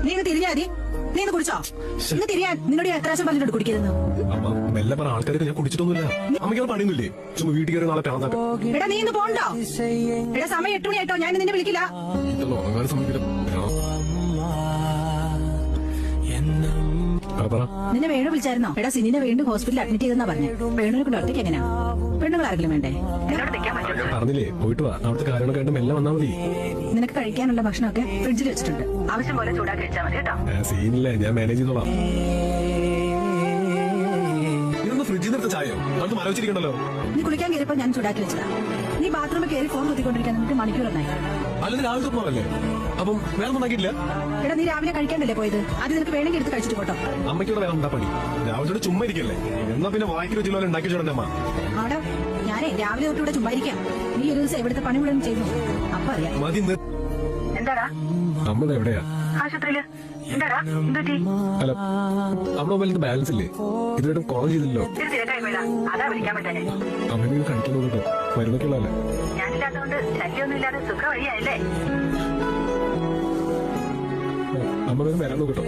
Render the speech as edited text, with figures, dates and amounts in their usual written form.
നീ ഇന്ന് തിരിഞ്ഞാ മതി. നീ ഇന്ന് കുടിച്ചോ? ഇന്ന് തിരിയാൻ നിന്നോട് എത്ര പ്രാവശ്യം പറഞ്ഞിട്ടുണ്ട് കുടിക്കരുതെന്ന്. അമ്മ മെല്ലെ പറ, ആൾക്കാർക്ക് ഞാൻ കുടിച്ചിട്ടൊന്നുമില്ല. അമ്മയ്ക്ക് പണിയൊന്നുമില്ലേ? ചുമ്മാ വീട്ടിൽ കയറി നാളെ പ്രാന്താക്കാം. എടാ നീ ഇന്ന് പോണ്ടോ? എടാ സമയം 8 മണിയായിട്ടോ, ഞാൻ നിന്നെ വിളിക്കില്ല. ഇതൊന്നും ഉറങ്ങാൻ സമയത്തില്ല. നിന്നെ വേണു വിളിച്ചായിരുന്നോ? എടാ സിനിനെ വീണ്ടും ഹോസ്പിറ്റലിൽ അഡ്മിറ്റ് ചെയ്തെന്നാ പറഞ്ഞു. വേണുവിനെ കൊണ്ട് ഒറ്റയ്ക്ക് എങ്ങനെയാ? പെണ്ണുങ്ങൾ ആരെങ്കിലും വേണ്ടേ? ഞാൻ പറഞ്ഞില്ലേ, പോയിട്ട് വാ. അവിടുത്തെ കാര്യങ്ങളൊക്കെ ആയിട്ട് മെല്ലെ വന്നാൽ മതി. നിനക്ക് കഴിക്കാനുള്ള ഭക്ഷണമൊക്കെ ഫ്രിഡ്ജിൽ വെച്ചിട്ടുണ്ട്. ആവശ്യം പോലെ ചൂടാക്കി കഴിച്ചാൽ മതി കേട്ടോ. സീനില്ലേ, ഞാൻ മാനേജ് ചെയ്തോളാം. ഇതൊന്ന് ഫ്രിഡ്ജിൽ നിർത്ത ചായോ അത് മരവിച്ചിരിക്കണ്ടല്ലോ. നീ കുളിക്കാൻ കയറിയപ്പോ ഞാൻ ചൂടാക്കി വെച്ചതാ. നീ ബാത്റൂമിൽ കയറി ഫോൺ കുത്തിക്കൊണ്ടിരിക്കാൻ നിനക്ക് മണിക്കൂറൊന്നായി. അല്ലെങ്കിൽ രാവിലെ തുറന്നല്ലേ? അപ്പം വേറെ ഉണ്ടാക്കിയിട്ടില്ല. എടാ നീ രാവിലെ കഴിക്കാണ്ടല്ലേ പോയത്? അത് നിനക്ക് വേണമെങ്കിൽ എടുത്ത് കഴിച്ചിട്ട് പോട്ടോ. അമ്മയ്ക്കൂടെ വേറെ എന്താ പണി? രാവിലെ ചുമ്മാ ഇരിക്കല്ലേ? എന്നാ പിന്നെ വായിക്കുന്ന ജില്ലോ ഉണ്ടാക്കി ചോടന്റെ അമ്മ. ആടാ ഞാനേ രാവിലെ തൊട്ട് ഇവിടെ ചുമ്മാ ഇരിക്കാം. നീ ഒരു ദിവസം ഇവിടുത്തെ പണി മുഴുവൻ ചെയ്യുന്നു. അപ്പൊ അറിയാം. മതി. എന്താടാ അമ്മ എവിടെയാ? ആശുപത്രിയില്. എന്താടാ എന്തുപറ്റി? അല്ല, അവിടെ മൊബൈലിന് ബാലൻസ് ഇല്ലേ? ഇതുവരെ കോൾ ചെയ്തില്ലല്ലോ. അതാ വിളിക്കാൻ പറ്റാ. അമ്മ കഴിക്കുന്നുണ്ടോ? മരുന്നൊക്കെ ഉള്ളതല്ലേ? ഞാനില്ലാത്തതുകൊണ്ട് ശല്യമൊന്നും ഇല്ലാതെ സുഖ വഴിയല്ലേ? അമ്മ വേഗം വരാൻ നോക്കട്ടോ.